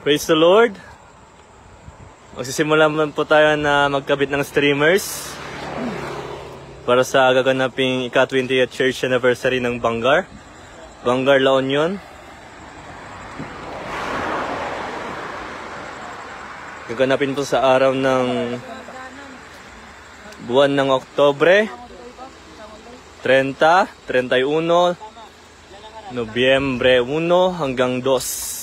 Praise the Lord. Magsisimula naman po tayo na magkabit ng streamers para sa gaganaping ika-20th church anniversary ng Bangar La Union. Gaganapin po sa araw ng buwan ng Oktobre 30, 31, Nobyembre 1 hanggang 2.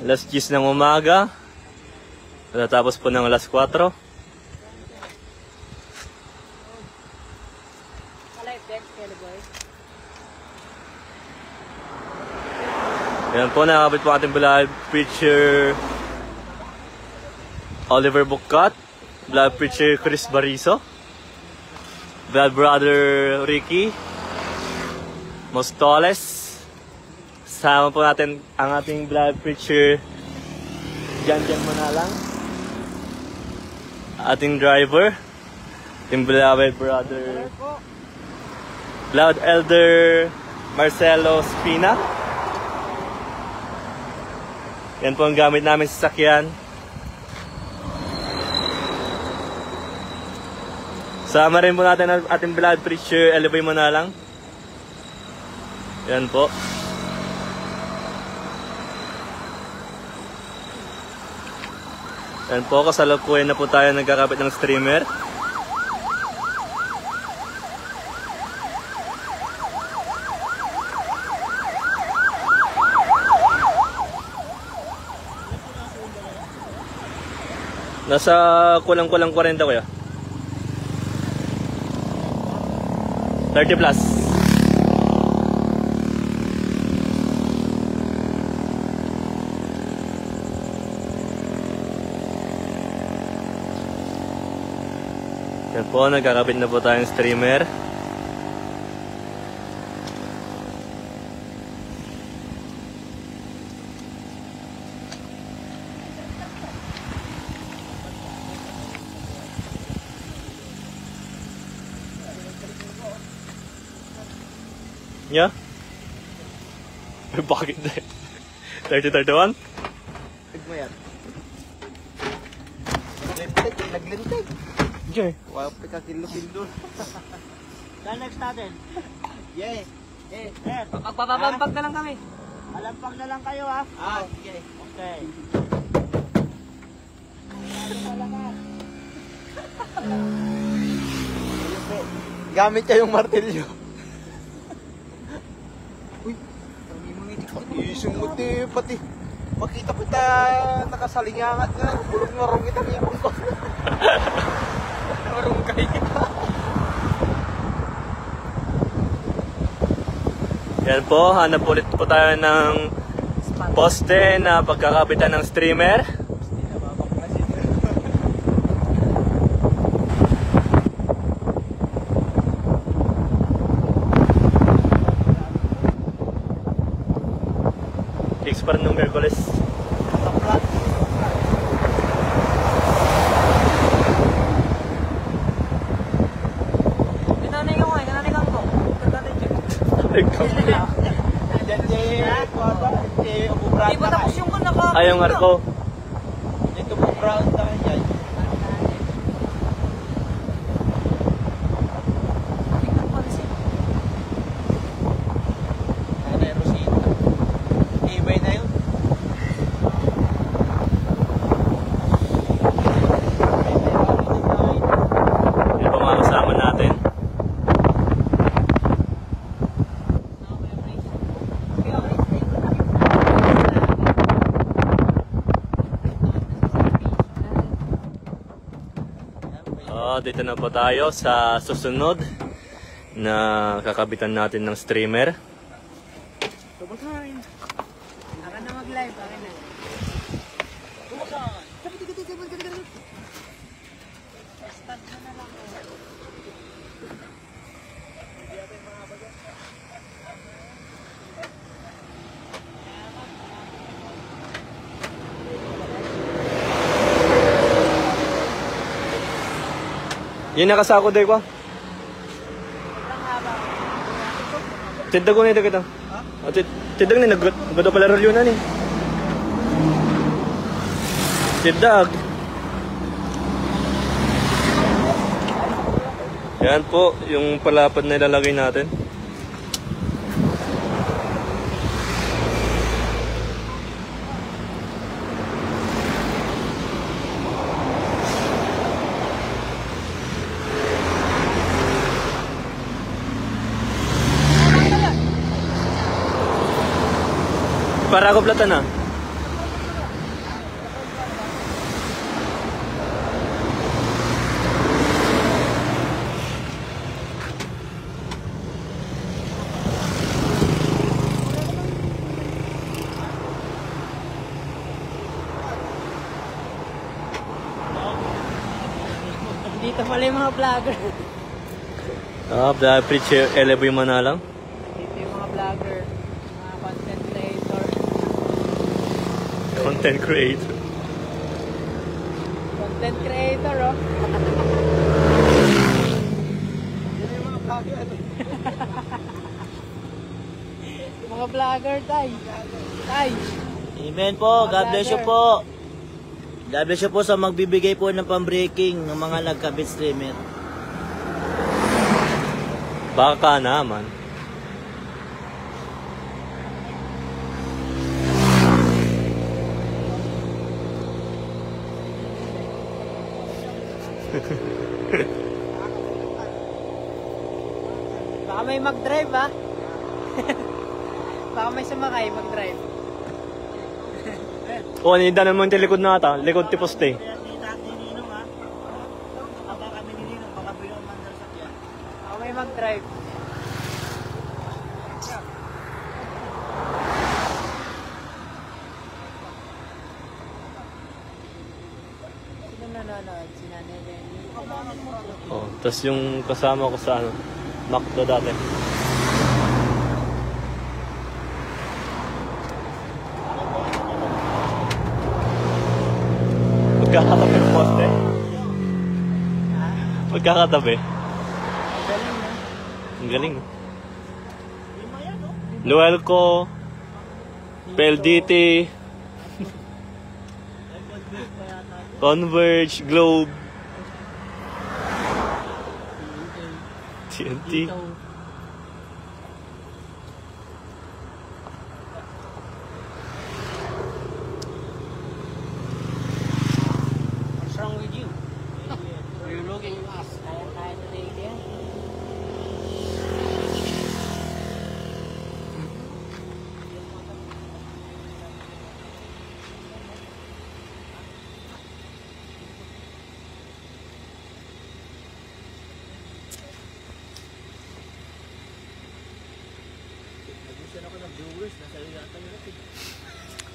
Alas 10 ng umaga, tatapos po ng alas 4. Yan po, nakakabit po ating beloved preacher Oliver Bukat, beloved preacher Chris Bariso, beloved brother Ricky Mostoles. Sama po natin ang ating beloved preacher Jan Manalang, ating driver, ating beloved brother, beloved elder Marcelo Spina. Yan po ang gamit namin sa sasakyan. Sama rin po natin ang ating beloved preacher Elevay Manalang. Yan po. Yan po, kasalukuyan na po tayo nagkakabit ng streamer. Nasa kulang-kulang 40 kuya. 30 plus. Yan po, nagkakabit na po tayong streamer. Yeah? Bakit na? 30-31? Nagmayat. Naglintag. Okay. Wow, pika-kilo-kilo. Saan next natin? Yeah. Magpapalampag na lang kami. Malampag na lang kayo ha. Sige. Okay. Gamit niya yung martilyo. Uy, isang muti pati. Makita kita nakasalingangat na. Bulong-ngorong kita niya ko. Ngorong kayo. Yan po, hanap ulit po tayo ng poste na pagkakabitan ng streamer. Fix pa rin ng Merkules. Di ba tapos yung naka... Ay, yung arko. Ito po brown na kanya. Ibay na yun. Yan po mga kasama natin. Dito na po tayo sa susunod na kakabitan natin ng streamer. Tubusan. Akan na mag-live. Akan na. Tubusan. Start na lang. Yun nakasako day ko. Ang haba. Tindag ko na ito kita. Ha? Tindag na, nagado pala rolyo na ni. Tindag. Yan po, yung palapad na ilalagay natin. Para ako plata na. Dito pala yung mga vlogger. Preacher Eleboy Manalang. Dito yung mga vlogger. Mga content creator. Content creator. Content creator, oh. Yan yung mga vlogger. Mga vlogger, tay. Tay. Amen po. God bless you po. God bless you po sa magbibigay po ng pambreaking ng mga nagkabit streamer. Baka naman. Baka may mag-drive, ha? Baka may sumakay mag-drive. O, nidanan mo yung likod na ata. Likod ti poste. Baka may mag-drive. Sino nanonood? Si Nanay Lenny. Oh, tapos yung kasama ko sa ano, McDo dati. Magkakatabi yung poste. Magkakatabi. Galing, no? Ang galing. Luelco, PLDT, Converge, Globe, TNT. What's wrong with you? You're looking at us. Kaya na yan.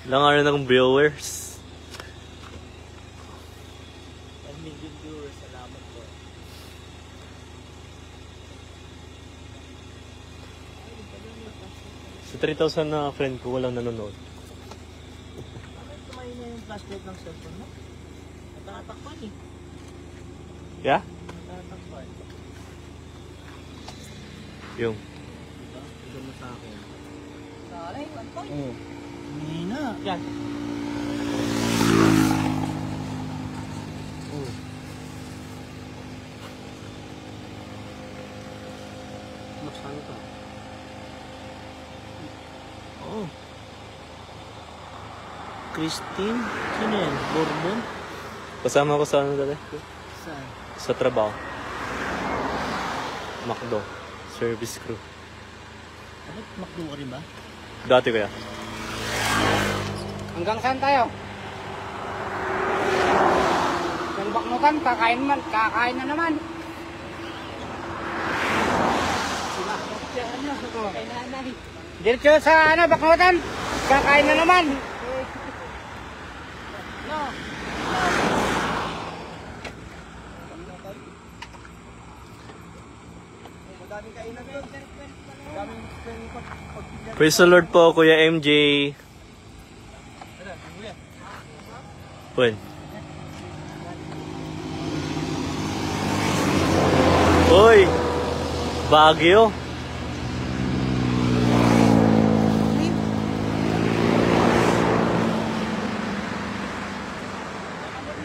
Ilang araw na kong viewers. 1 million viewers. Salamat po. Sa 3,000 na friend ko, walang nanonood. Bakit tumayo na yung flashlight ng cellphone mo? Natatakpan eh. Yeah? Natatakpan. Yung. Ito mo sa akin. Sorry, one point. Oo. Hindi na. Yan. Oo. Maksano to? Oo. Christine? Sino yan? Bourbon? Kasama ko sa ano dati? Saan? Sa trabaho. McDo. Service crew. Ano? Makdo ka rin ba? Dati kaya. Hanggang saan tayo? Yung baknutan, kakain na naman. Kay nanay. Diretso sa ano, baknutan, kakain na naman. No. Praise the Lord po, Kuya MJ. Pun. Uy! Baguio.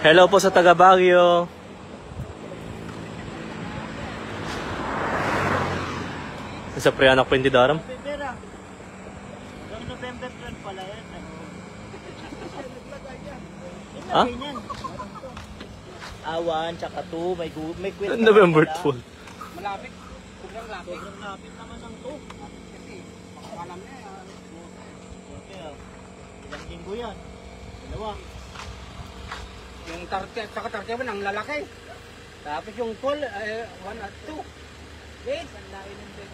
Hello po sa taga Baguio. Sa Prianak po hindi daram. Pera. Yung November 12 pala yan. Ha? Ganyan. Awan, tsaka 2, may kwenta. November pala. 12. Malapit. Sobrang lapit. Sobrang lapit naman ng 2. Kasi, makakalam na yan. Okay, ilang linggo yan? Dalawa. Yung 30 at saka 31 ang lalaki. Tapos yung 12, 1 at 2. Wait, ang lain ng bed.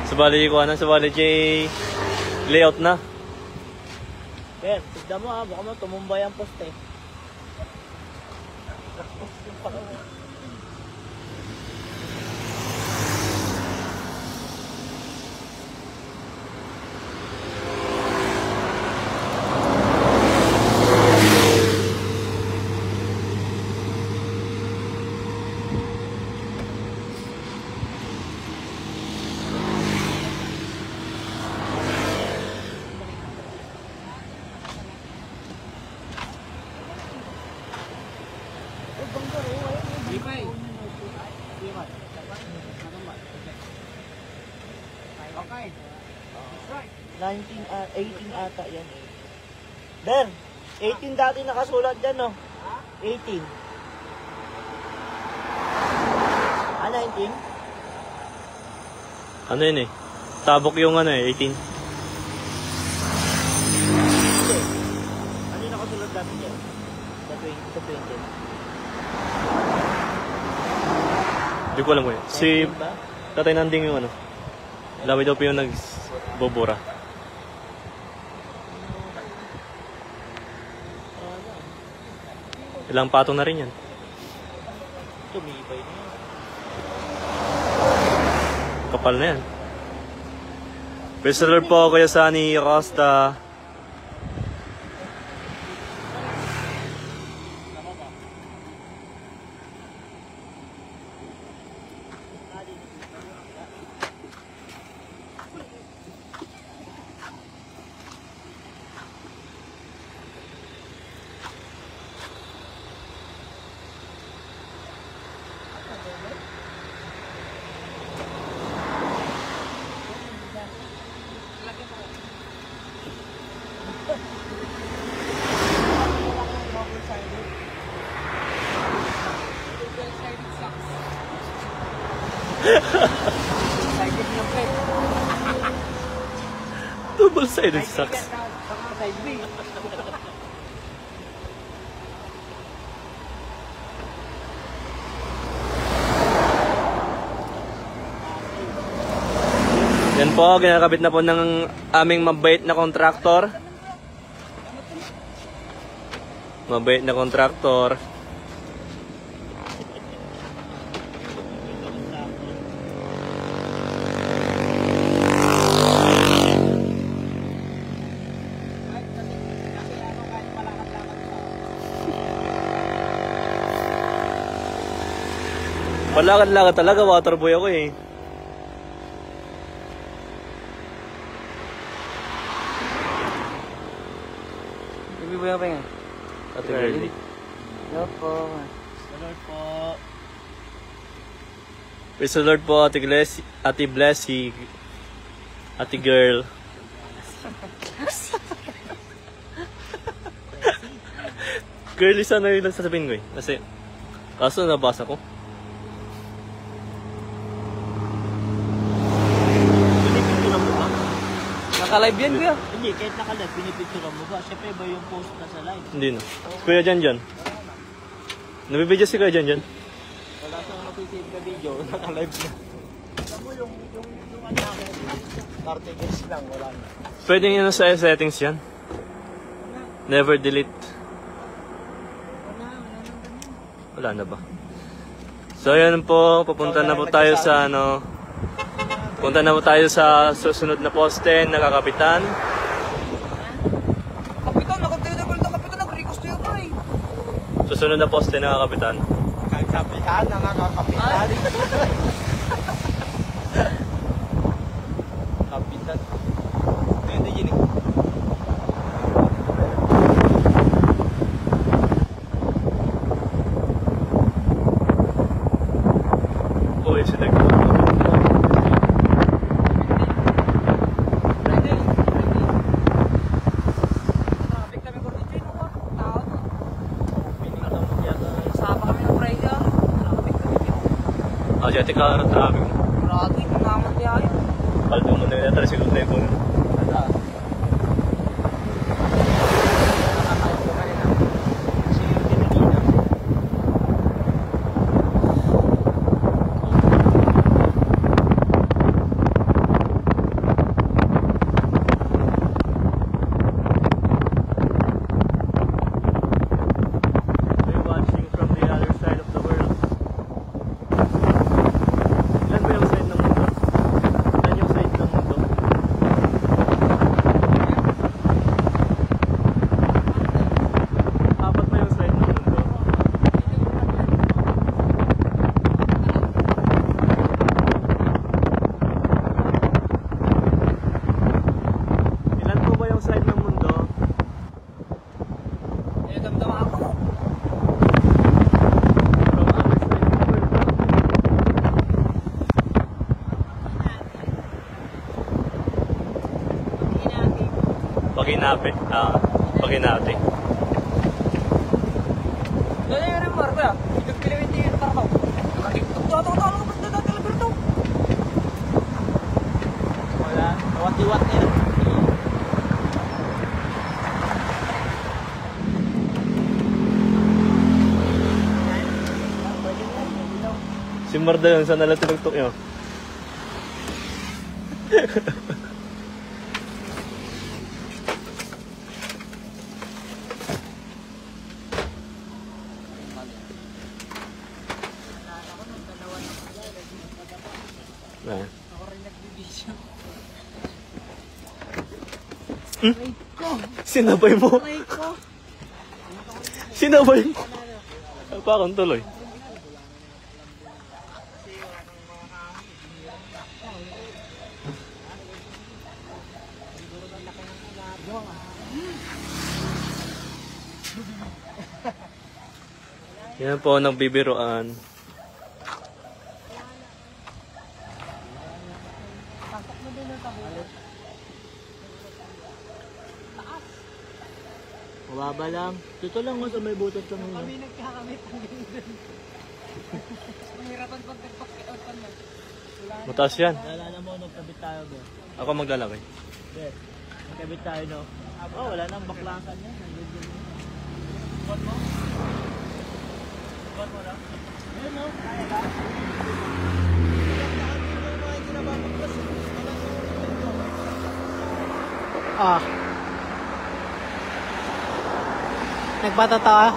Subali J layout na. Ben, tignan mo ha, baka mo tumumbay ang poste. Lipay. Okay. 18 ata yan eh. Ben, 18 dati nakasulat dyan no? 18. Ah, 19? Ano yun eh? Tabok yung ano eh, 18. Hindi. Ano yung nakasulat dati dyan? Sa 20. Hindi ko alam ko eh. Si 19 ba? Tatay Nanding yung ano. Laway daw po yung nagbubura. Ilang patong na rin yan. Tumibay na yan. Kapal na yan. Praise the Lord po, Kuya Sunny Costa. Sided ng plate. Double-sided sucks. Saka side B. Yan po, ginakabit na po ng aming mabait na kontraktor. Mabait na kontraktor. Palakad-lakad talaga, waterboy ako eh. Ibibuya pa yan. Ate Girlie. Hello po. Lord po. Praise the Lord po, Ate Blessy, Ate Girl. Girlie, sana yung sasabihin ko eh. Kasi, kaso nabasa ko. Pinipicturan mo ba? Naka-live yan, kuya. Hindi, kahit naka-live, pinipicturan mo ba? Siyempre ba yung post na sa live? Hindi na. Kuya Jan. Nabibidyo si Kuya Jan. Wala siyang matitip na video, naka-live na. Alam mo yung ano ako, articles lang, wala na. Pwede nyo sa settings yan. Never delete. Wala na ba? So ayan po, papunta na po tayo sa ano. Punta na po tayo sa susunod na poste na kakapitan. Kapitan, naka-table na kapitan. Nag-request to yung pray. Susunod na poste na kakapitan. Kapitan, nakakapitan. Jati ka rin traffic. Grabe, naman niya yun. Kaldo mo na yun, si Lutay po. We're watching from the other side of the world. Ilan ba yung side ng mundo? Ilan yung side ng mundo? Apat ba yung side ng mundo? Ilan po ba yung side ng mundo? Damdama ako. From other side of the world. Paginapit. Paginapit. Dali yung rin, Marco. Pinagpiliwin yung tarko. Tato-tato ka ba na talaga ito? Wala. Wati-wat na yan. Si Marda yun, saan nalang tinugtok nyo? Ayan. Sinabay mo? Sinabay mo? Pa akong tuloy. Yan po, nagbibiroan. Mababa lang. Dito lang mo sa may butot sa mga. Kami nagkakamit ang ganyan. Mahirapan pag nagpakyaot pa na. Mataas yan. Naalala mo, nagkabit tayo ba? Ako maglalakay. Bet. Nagkabit tayo, no? Oh, wala nang baklasan yan. Spot mo? Spot mo lang? Ayun, no? Kaya ba? Ah. Nagpatatawa?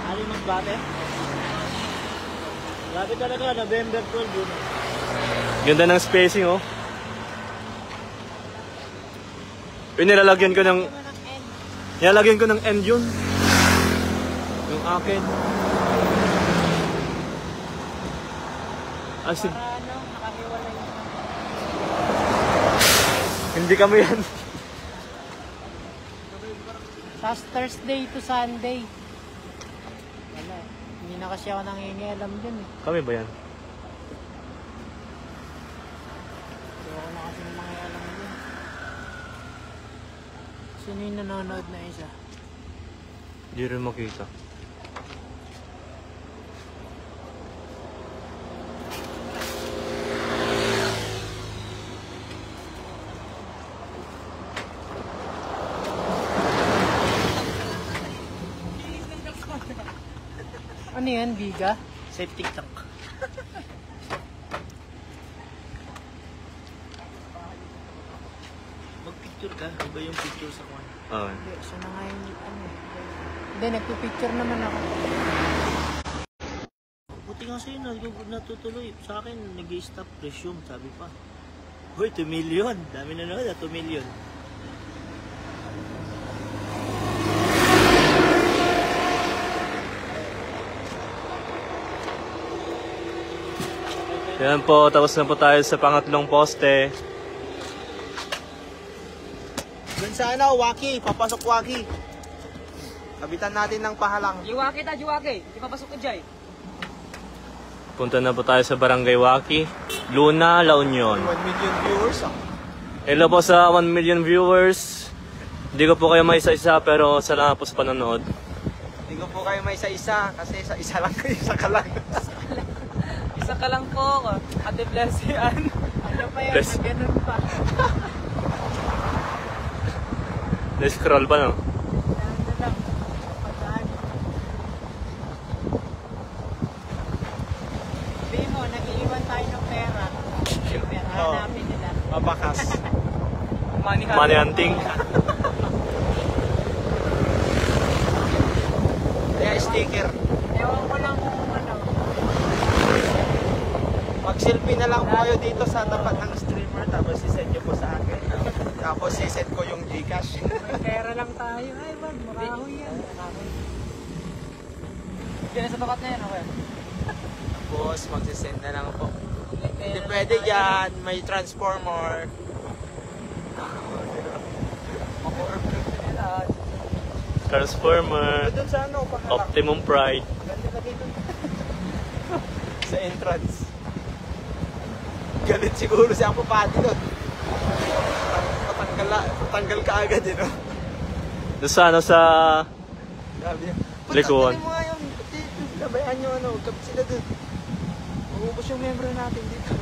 Ano magbate? Grabe talaga, November 12 yun. Ganda ng spacing, oh. Yung nilalagyan ko ng... Nilalagyan ko ng end yun. Yung akin. As in, Nakahiwalay. hindi kami yan. Sa Thursday to Sunday. Wala. Hindi na kasi ako nangingialam dun eh. Kami ba yan? Hindi ako na kasi nangingialam dun. Sino yung nanonood na isa? Hindi rin makita. Ano yan, biga? Safety tank. Mag-picture ka? Iba yung picture sa kwan. Oo. Hindi, siya na nga yung ano eh. Hindi, nagpipicture naman ako. Buti nga sa'yo, natutuloy. Sa akin, nag-i-stop, resume, sabi pa. Hoy, 2 million. Dami na naman, 2 million. Yan po, tapos na po tayo sa pangatlong poste. Dun sa ano, Waki, papasok Waki. Kabitan natin ng pahalang. Jiwaki ta, jiwaki. Di papasok ko dyan. Punta na po tayo sa Barangay Waki, Luna, La Union. 1 million viewers ah. Hello po sa 1 million viewers. Hindi ko po kayo may isa-isa pero salamat po sa panonood. Hindi ko po kayo may isa-isa kasi isa lang kayo, isa ka lang. Isa ka lang po. Ate Blessy, ano pa yun? Bless. Ganun pa. Na-scroll pa, no? Ano lang. Pataan. Sabi mo, nag-iiwan tayo ng pera. Yung pera Oo. namin nila. Mabakas. Money hunting. Kaya sticker. Ewan ko lang kung ano. Mag-selfie na lang po kayo dito sa tapat ng streamer tapos isend nyo po sa akin. Tapos isend ko yung Gcash. Pera lang tayo. Ay, wag. Makahoy yan. Diyan sa tapat na yan, okay? Tapos magsisend na lang po. Hindi pwede dyan. May transformer. Transformer. Doon sa ano, pahalak. Optimum Pride. Ganda lagi doon. Sa entrance. Galit siguro si Apo Pati doon. Patanggal ka agad eh, no? Doon sa ano sa... Sabi niya, Likuan. "Pagkakalin mo nga yung labayan nyo, ano, kapit sila doon. Uubos yung member natin dito."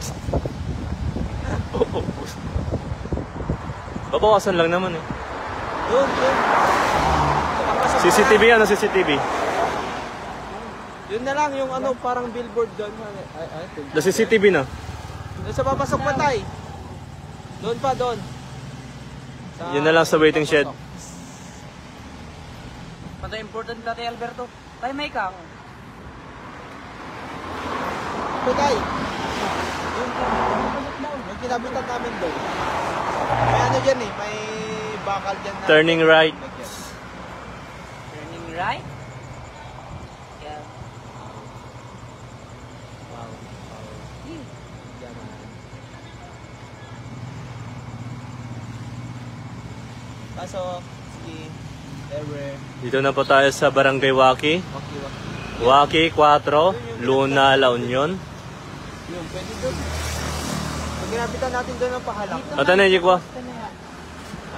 Babawasan lang naman eh. Doon. CCTV ano, CCTV? Yun na lang, yung ano, parang billboard doon. The CCTV na. Doon sa papasok pa tayo. Doon pa, doon. Yun na lang sa waiting shed. Pata important dati, Alberto. Tayo may kang. Ito tayo. Yung kinabutan namin doon. May ano dyan eh, may bakal dyan na. Turning right. Turning right? Yeah. Wow. Pasok. Sige. Ever. Dito na po tayo sa Barangay Waki. Waki 4, Luna, La Union. Yung pwede doon. Pag ginabitan natin doon ang pahalak. At ano yung ko?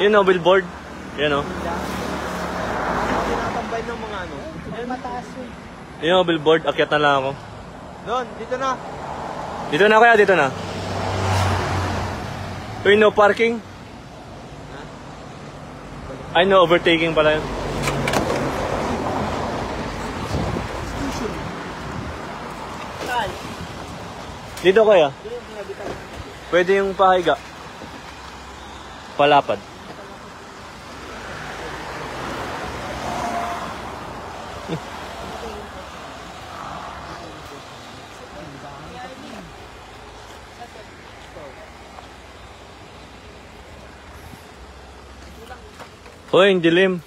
Yun o, billboard. Yan o. Tinatambay ng mga ano. Yan mataas yun. Yun o, billboard. Akyat na lang ako. Doon, dito na. Dito na kaya, dito na. Uy, no parking. Ay, no overtaking pala yun. Dito kaya? Pwede yung pahiga. Palapad. Hoy, ang dilim.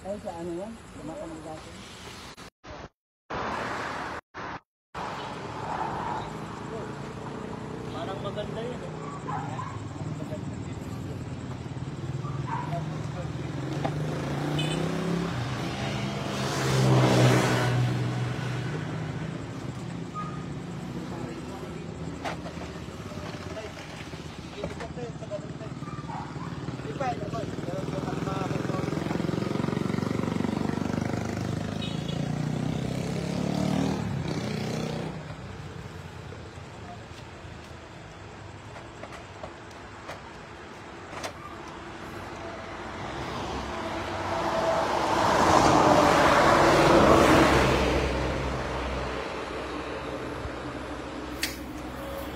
Ay, sa ano yan? Lumakamag natin. Parang maganda yun.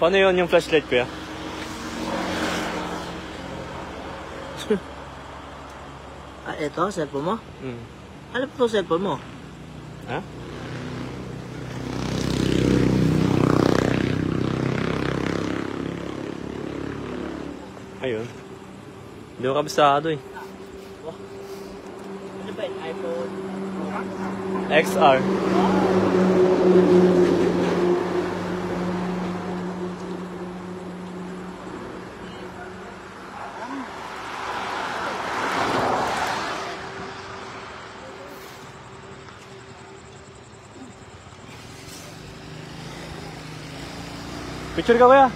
Paano yun yung flashlight ko ya? Ah, ito, cellphone mo? Hmm. Ano po cellphone mo? Ha? Ayun. Hindi ko kabisado eh. Ano ba yun? iPhone? XR. Picture ka kuya.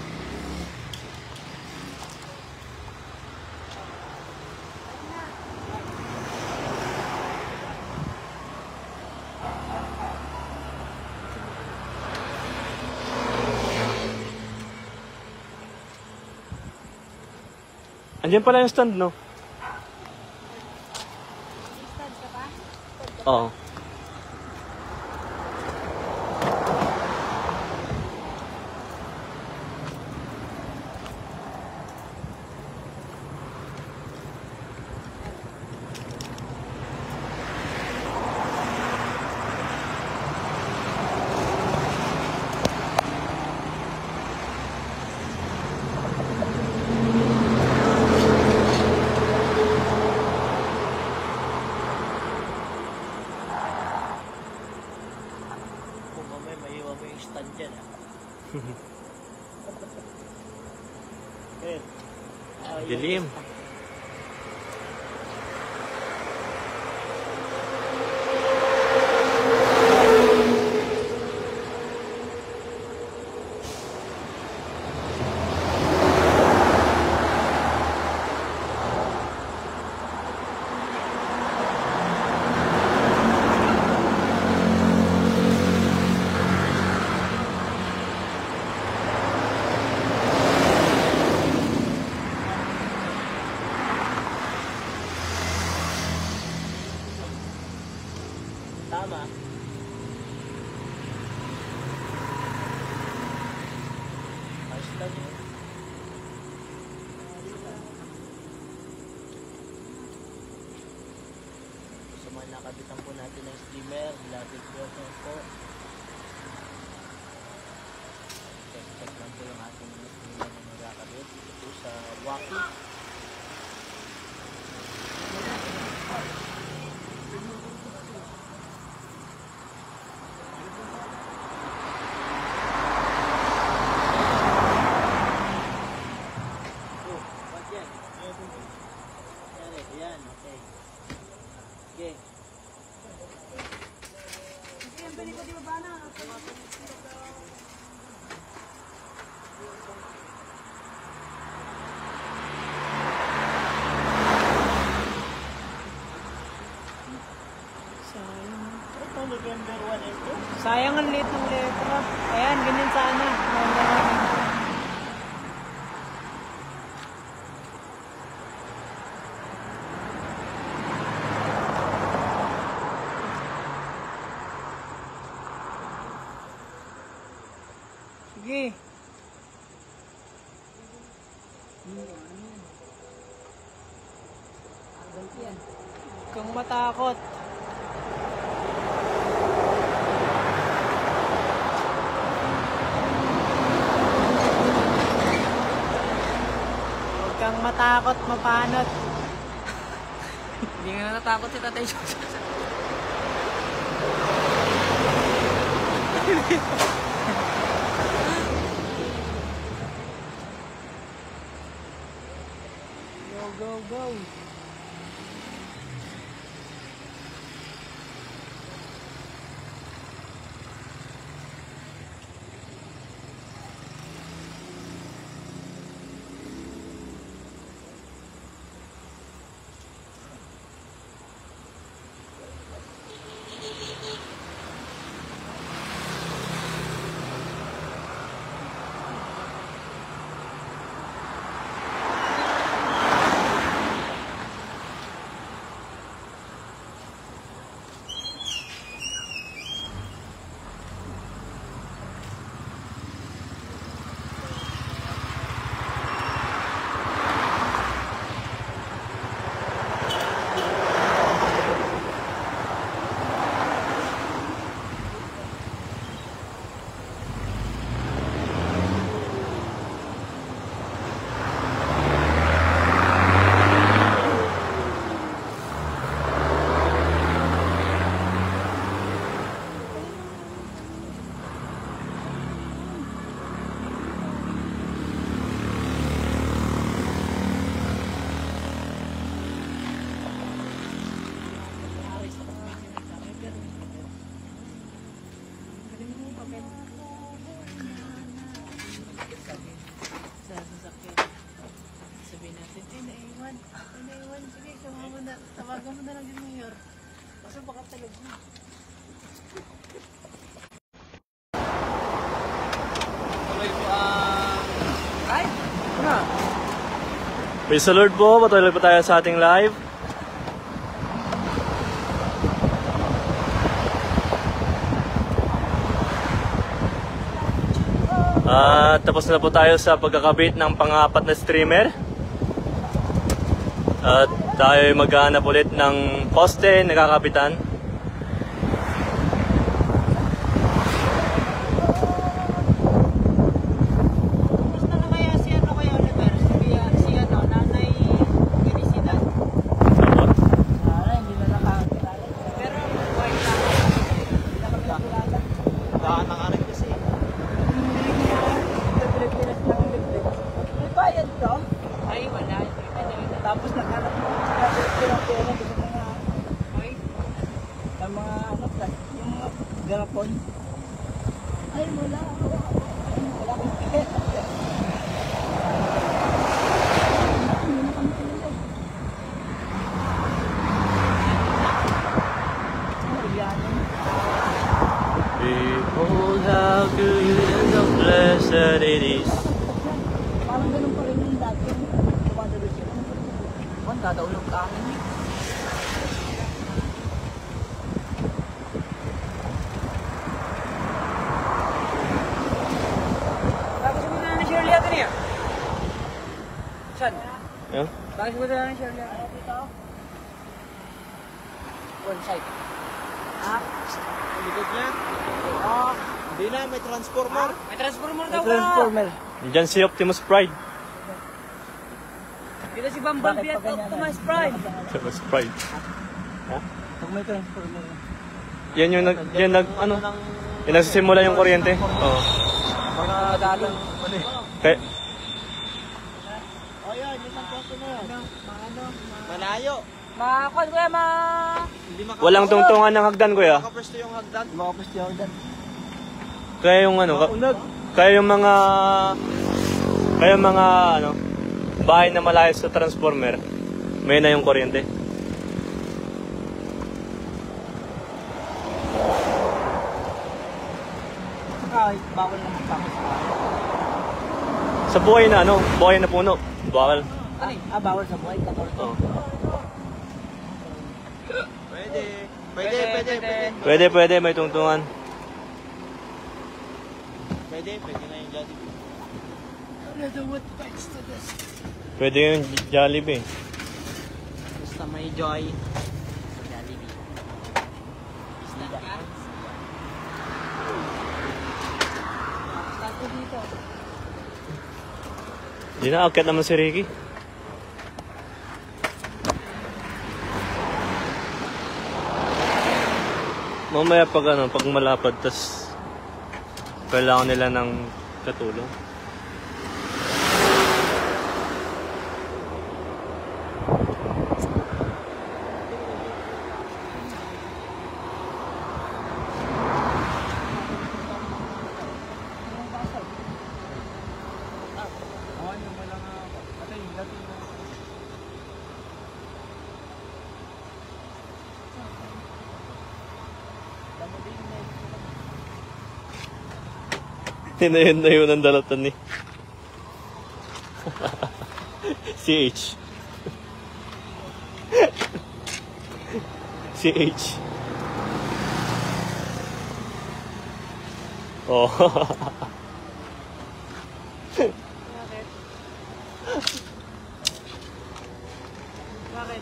Andiyan pala yung stand, no? Oo. Kung mamaya maiwan mo yung stand dyan, ha? Okay. Dilim. Tama. Ayos lang yun. So mga nakabitan po natin ng steamer, lapit po po. Check lang po yung ating steamer na magkakabit dito sa Waki. Oh, what yan? Yan, okay. Okay. Ito, November 1 and 2. Sayang ang liit ng letra. Ayan, ganyan sana. Sige. Huwag kang matakot. Huwag kang matakot, mapanot. Hindi nga natakot si Tatay Joseph. Go, go, go. Hindi naiwan. Sige, sumama mo na. Tawagan mo na lang yung mayor. Basta baka talaga. Praise the Lord po, patuloy po tayo sa ating live. Tapos na po tayo sa pagkakabit ng pang-apat na streamer. At tayo maghahanap ulit ng poste na kakabitan. Gusto na kaya si ano kaya Oliver? Si ano, Nanay Felicidad. Hindi na nakakilala. Pero white lang. Hindi na makakilala. Daan ng anak kasi. May bayad to? Ay, wala. Tapos naghanap mo ng pera sa mga ng mga ano, yung mga garapon. Ay, wala. Wala akong pera. Behold how good and how blessed it is. Parang ganun pa rin yung dati. Dumadalo siya. Juan, dadaulog ka amin eh. Bakit sagutin na ni Shirley atin niya? Saan? Yeah? Bakit sagutin na ni Shirley atin? Dito? One side. Ah? Ang likod niya. Ah. Hindi na, may transformer. May transformer daw ka! Diyan si Optimus Pride. Dito si Bumblebee at Optimus Prime. Optimus Pride. Pag may transformer. Yan yung ano? Yung nagsisimula yung kuryente. Oo. Mga dalong, Kaya, O yun, yung pangkosto na yun. malayo. Makakon kuya, Hindi walang tungtungan ng hagdan, kuya. Makapresto yung hagdan. Makapwesto ako dyan. Kaya yung ano, kaya yung mga ano, bahay na malayo sa transformer, may na yung kuryente. Kahit bawal na magpakos sa Sa buhay na ano, buhay na puno. Bawal. Ano eh? Ah, bawal sa buhay. Oo. Pwede. May tungtungan. Pwede na yung Jollibee. What bites to this? Pwede yung Jollibee. Basta may joy. Jollibee. Isda. Start ko dito. Di na, akit naman si Ricky. Mamaya pag ano, pag malapad, tas kailangan nila ng katulong. Hinayon na yun ang dalatan ni CH. CH. Oh. Bakit?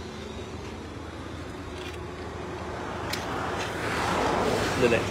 Dali.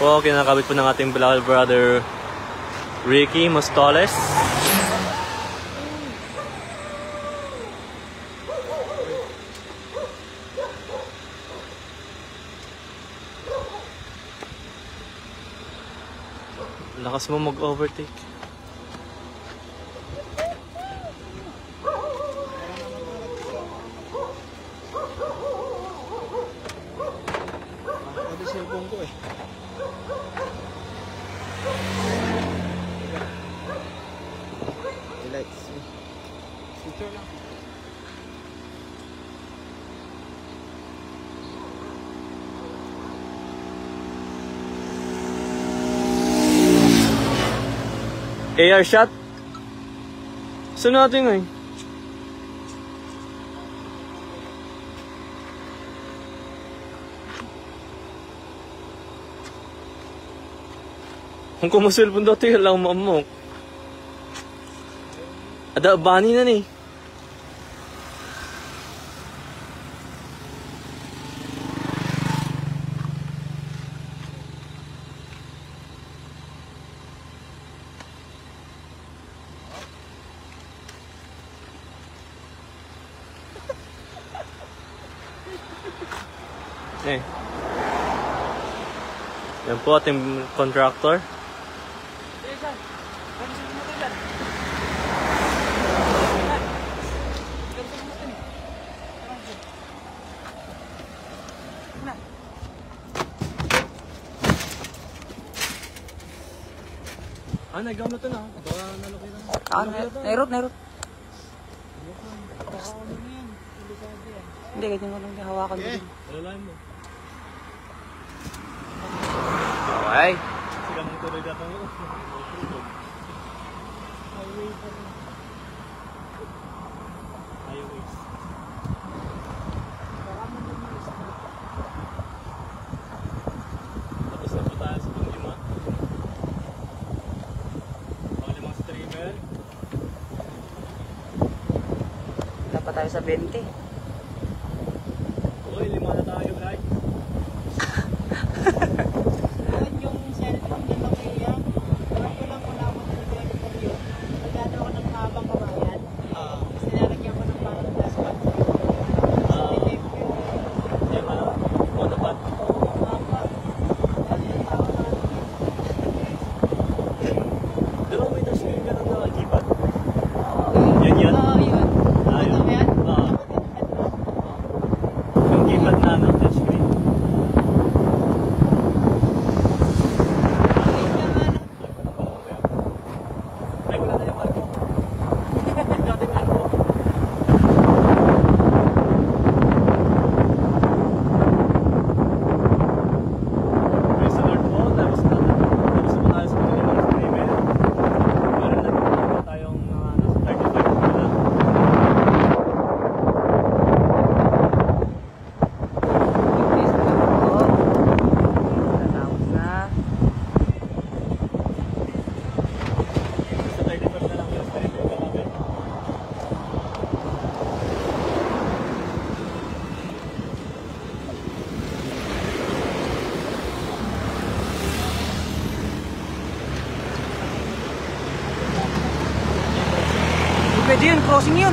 po, kinakabit po ng ating vlogger brother Ricky Mostoles. Lakas mo mag-overtake. Ito cellphone ko eh. Lights. Switcher lang. AR shot? Saan natin ngayon? Kung kumusulpon dati, lang mamok. Ada bani na ni. Eh. Yan po ating contractor. Nagaw na ito na. Baka nalaki na. Nairot. Hindi, ganyan ko lang hawakan mo. Alalayan mo. Okay. Sila mong tuloy dito. Highways. Tapos na po tayo sa panglima. Panglimang streamer. Wala pa tayo sa 20. Uy, 5 na tayo, guys. Yung cellphone na Nokia, bago lang ko naman nag-record yun. Nagano ako ng habang kabayan. Sinaragyan ko ng parang dashboard. Tinip yun. Yan ba? Monopod. Pero may touchscreen ka na nakakipad. Yan yan? Oo, yun. Ah, yun. Ano yan? Oo. Yung keypad na touchscreen. Ay, wala na yung marko. Dati marko. May sunod po, tapos na tayo sa pagkalimang streamer. Para nagkakaroon tayong nasa 35 na. Sa 35 na lang yung streamer kami. Pwede yun, crossing yun.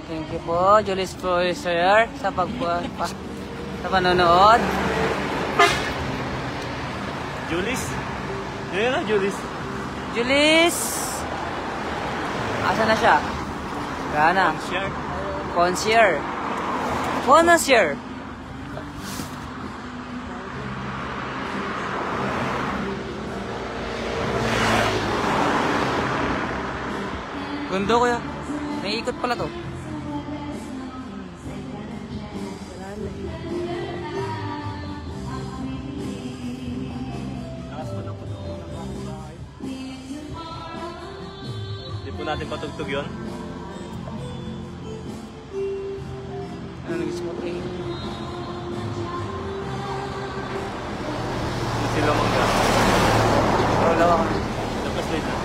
Thank you po, Julius Professor, sa sa panonood. Julis? Yan na, Julis. Julius! Asa na siya? Gana. Share. Concierge. Connoisseur. Gundo kuya. May ikot pala to. natin patugtog yun. Ano nag-smooth eh. Hindi sila mangga. Wala ako. Tapos late na.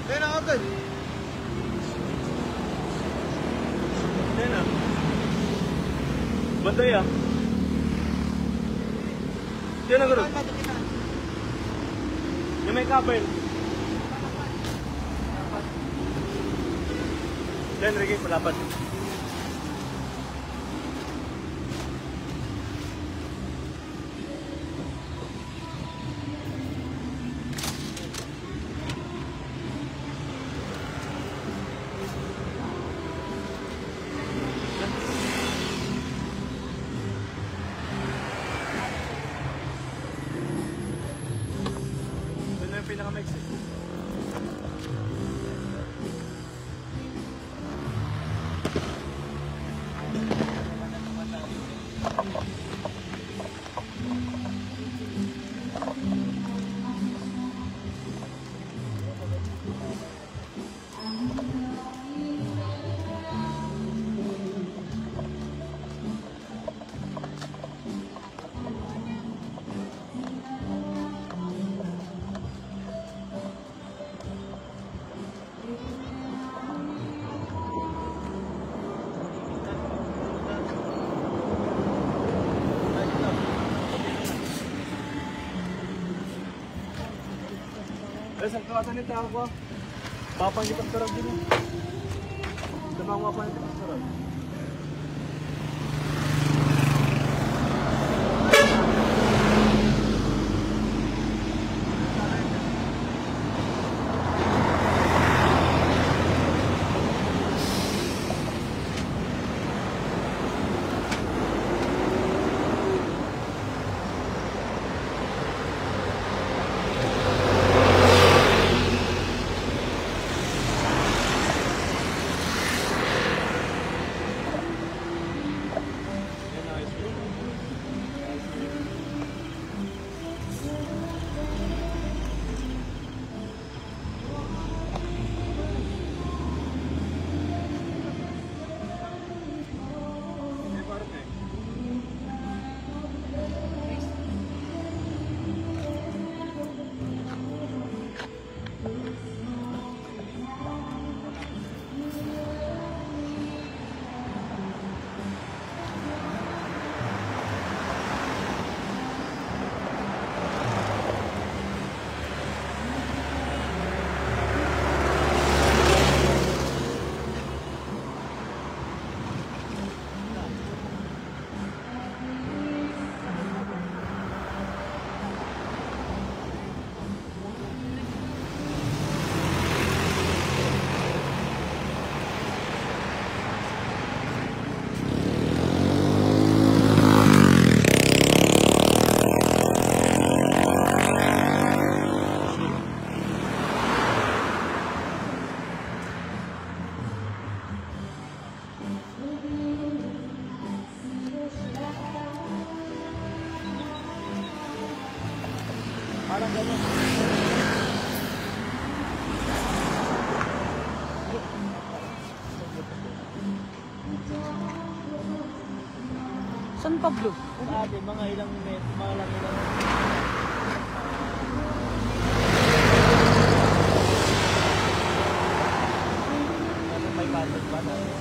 Kaya na agad. Yan na. Banday ah. Yan na gano'n. Yung may kabel. Yan, Ricky, palapat. Doon na yung pinaka-maiksi. Eh, sa kawasan nito ako. Papangit ang sarap din. Damang mapangit ang sarap. Parang gano'n. San Pablo? Sabi, mga ilang metro, mga ilang ano may pattern ba natin?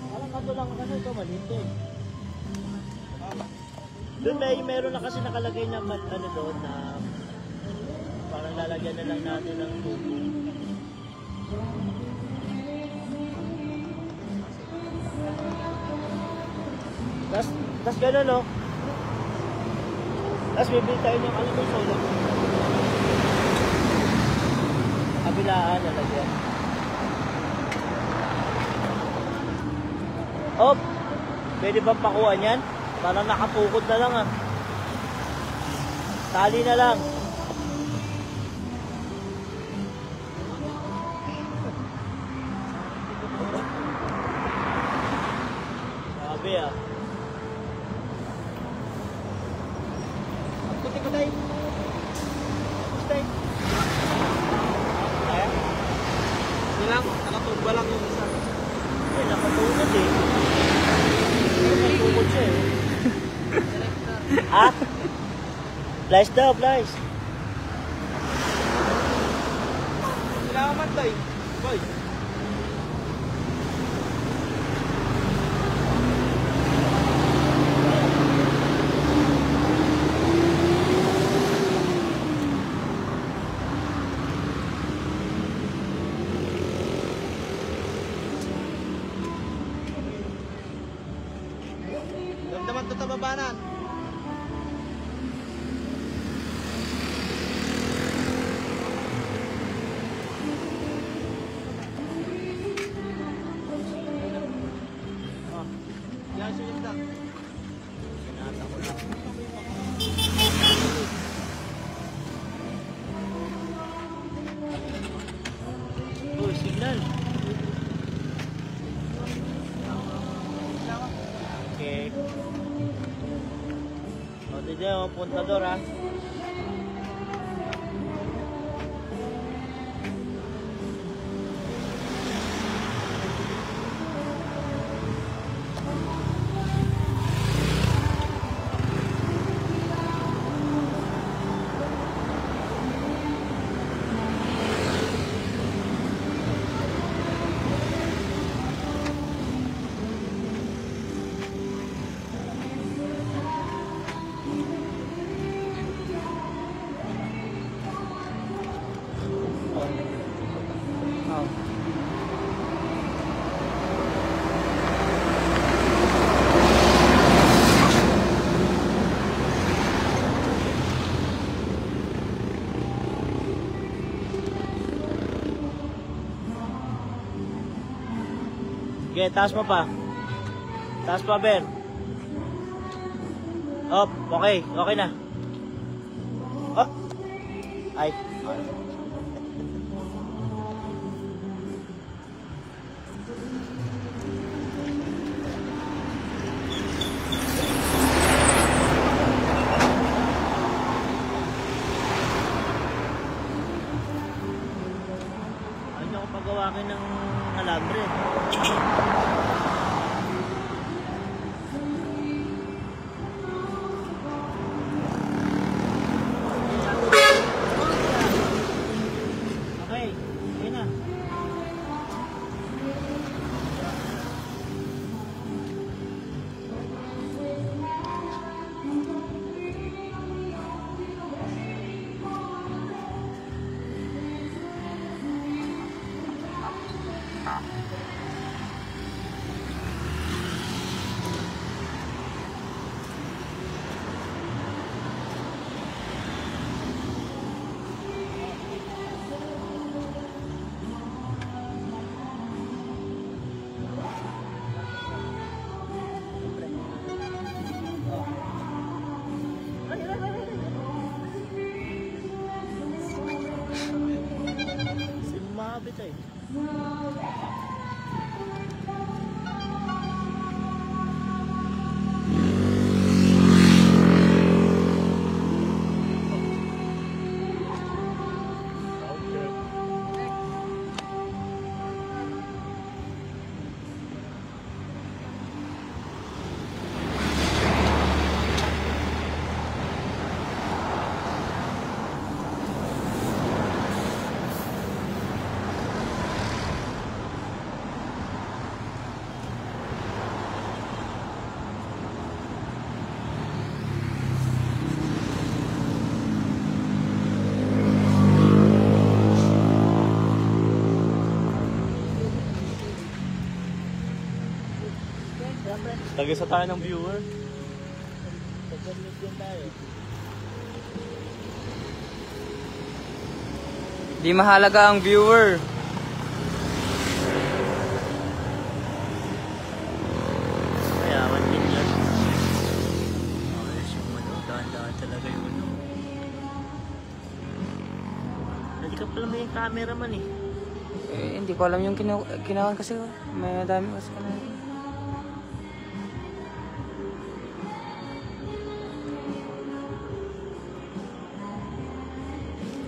Parang kato lang ano ito, maliit eh. Doon meron na kasi nakalagay na ano doon na lalagyan na lang natin ng tubo. Tas gano'n, no? Tas bibili tayo ng ano yung solo. Kabilaan lalagyan. Oh, pwede bang pakuha niyan? Parang nakatukod na lang, ah. Tali na lang. Sabi, ah. Puti ko tayo. Stay. Ayan. Nilang, nakatumba lang yung isa. Ay, nakatukod eh. Nakatukod siya eh. Ah? Flies daw, flies. Salamat tayo. Boy. Damdaman to tababanan. Yan siya yung dak. Oh, signal. Okay. O, dito yung puntador, ha. Okay, taas mo pa. Taas pa, Ben. Up, okay. Okay na. Up. Ay. Ano ako pagawakin ng alambre? Okay, okay na. Sumabit eh. Tag-isa tayo ng viewer. Pag-submit din tayo. Di mahalaga ang viewer. Kaya, 1 million. Ayos yung ano, dahan-dahan talaga yung ano. Hindi ka pala may cameraman eh. Hindi ko alam yung kinawan kasi. May dami kasi kinawan.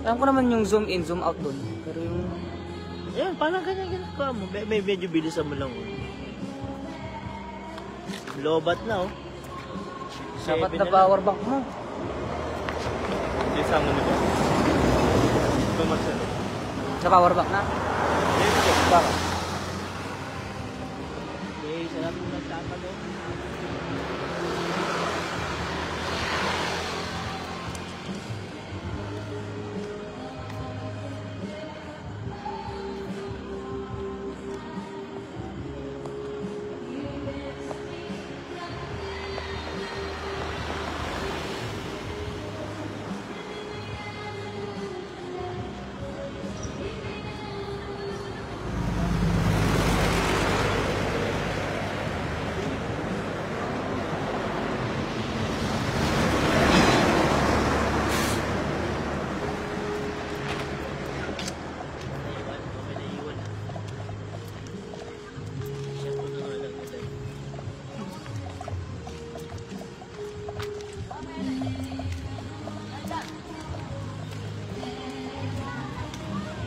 Alam ko naman yung zoom in, zoom out doon. Pero yung... Ayan, parang ganyan ka mo. May medyo bilisan mo lang. Lobat na oh. Dapat 7 na lang. power bank mo. Isa mo nito. Ito magsalo. Sa power bank na. Bakit? Okay, sarap mo nagtapad oh.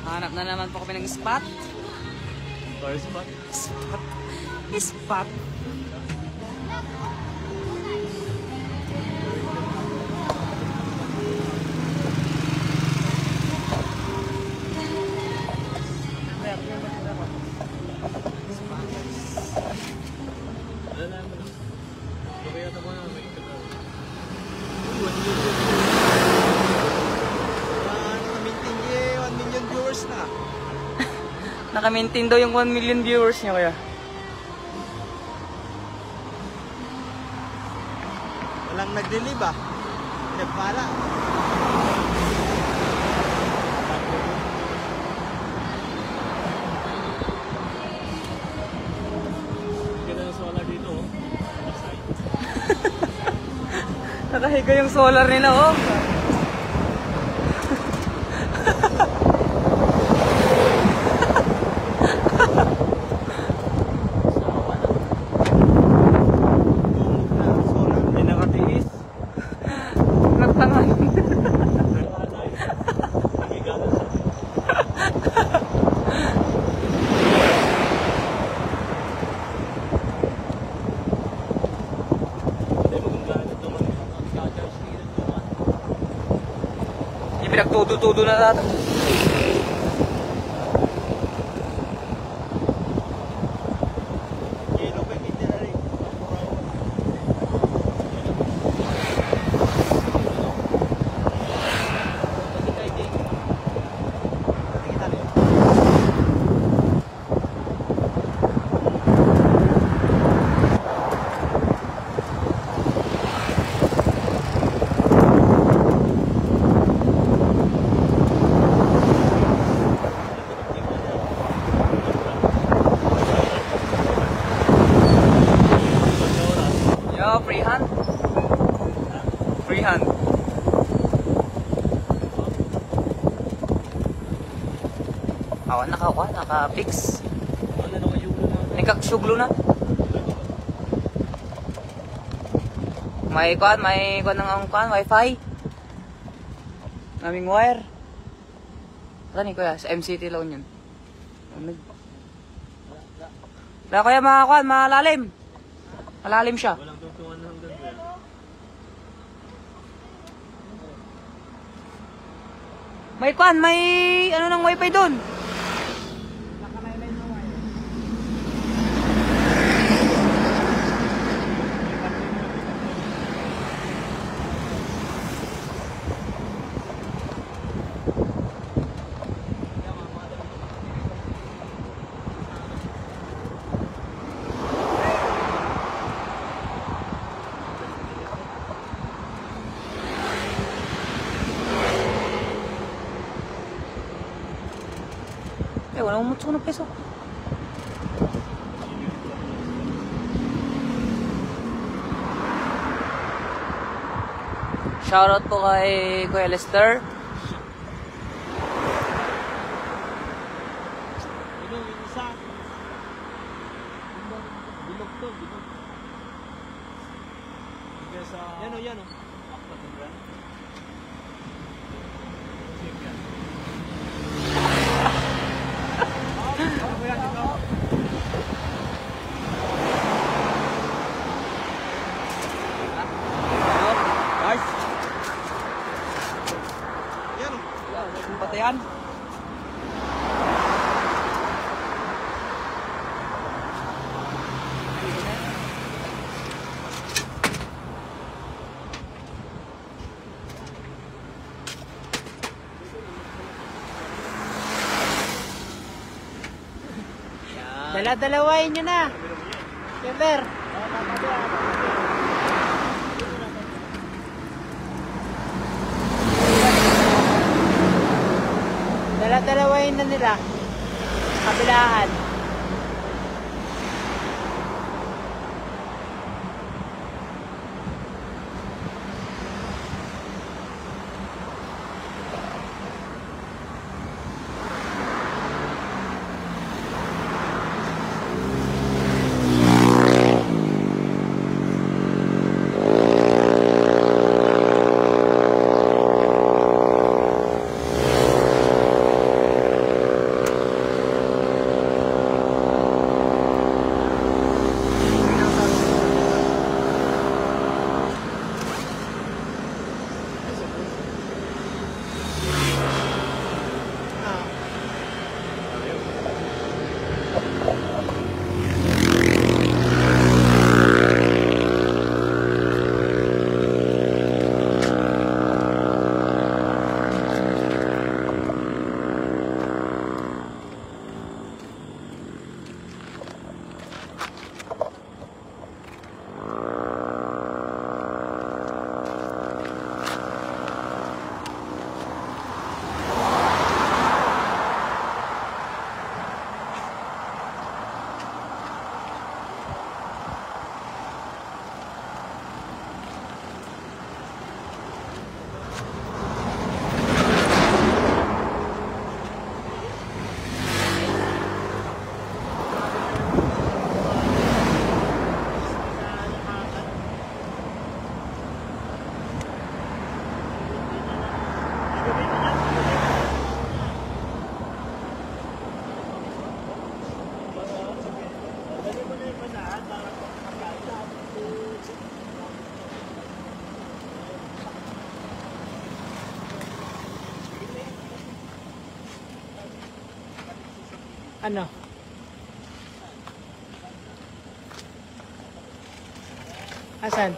Hanap na naman po kami ng spot. Car spot. Spot. Spot. Nakamintin niya 1 million viewers na. Naka-maintain daw yung 1 million viewers niya kaya. Walang nag-relieve ah. Nagpala. Ganda ng solar dito oh. Nakahiga yung solar nila oh. Hindi nakatiis. Nagtangan. Hindi pinagtudo-tudo na natin. Yo, freehand. Freehand. Awan naka-fix. Nagkaksuglo na. May kuan ng wifi. Naming wire. Ano ni kuya sa MCT loan yun. Wala kuya mga kuan, malalim. Malalim siya. Walang tungtungan na hanggang doon. May kuan, may ano ng wifi doon. Walang mucho na peso. Shoutout po kay Kuya Lester. Yan o. Guys. Yan. Yung patayan. Dala-dalawain nyo na. Kemper. Dala-dalawain na nila. Kabilaan. Ano? Asan?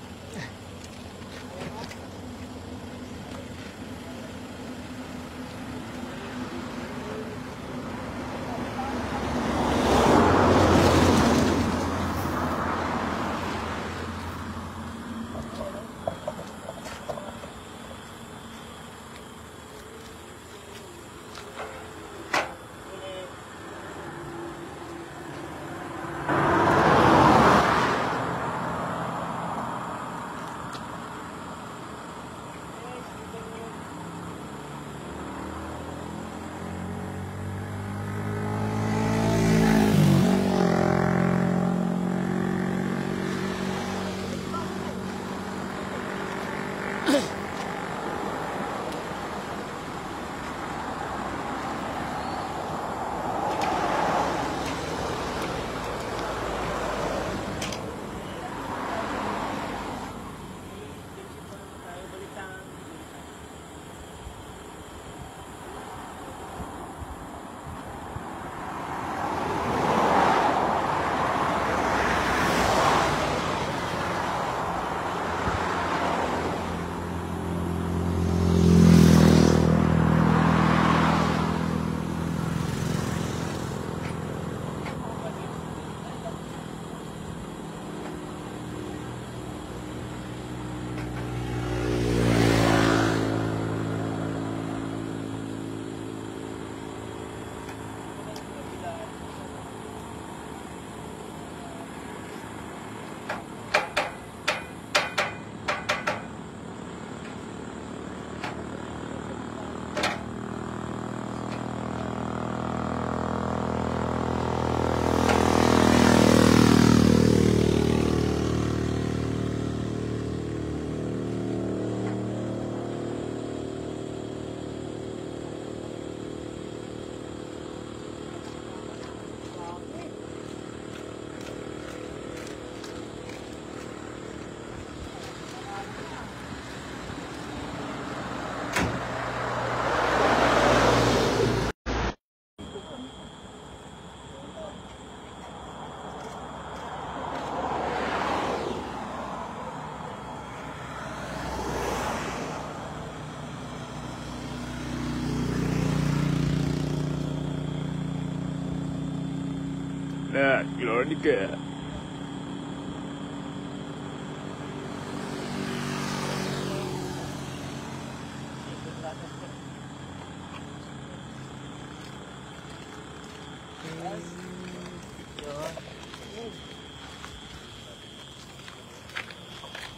na, Glory ka.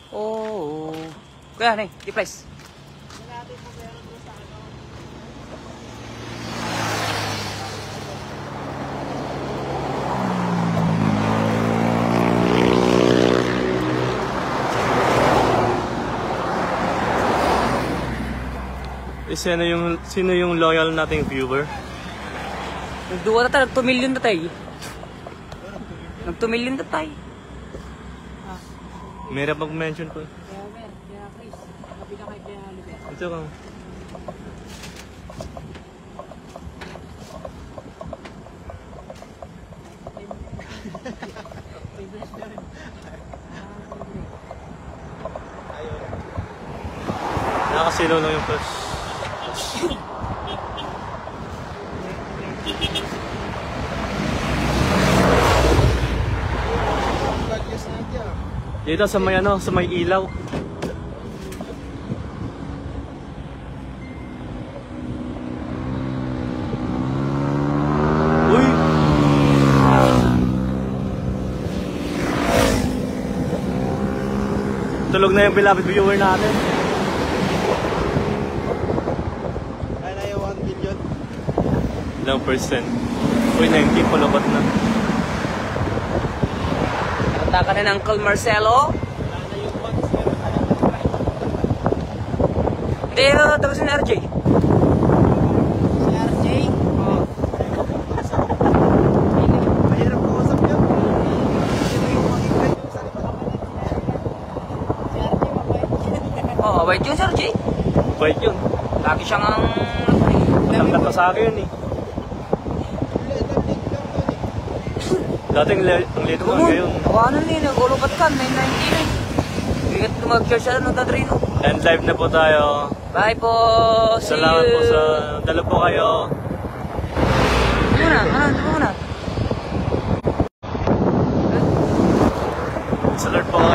Oh. Kuya, nih, di place. Sino yung loyal nating viewer? Nagduwa na tayo, nag 2 million na tayo. Nag 2 million na tayo. Mera mag-mention po. Kaya Mer, kaya Chris, kabila kay kaya Oliver. Ito ka. Nakasilo lang yung first. Dito sa may sa may ilaw. Uy! Tulog na yung beloved viewer natin. Ay na yung 1 million. Ilang percent? Uy, 90 palabat na. Punta ka na ng Uncle Marcelo. Hindi, tapos si RJ. Si RJ, Mahirap ko usap yun. Sino yung makikita yung sa likod? si RJ mabait. Oo, wait yun si RJ. Bait yun. Lagi siyang ang... Tangkat na sa akin yun eh. Dating ang lito mo ngayon. Kawanan niya, nag-ulupat ka, 990 na. Bigat mag-share siya ng Tadrino. And live na po tayo. Bye po. See Salamat you. po sa dala po kayo. Muna, ano muna? Sa Lord po kayo.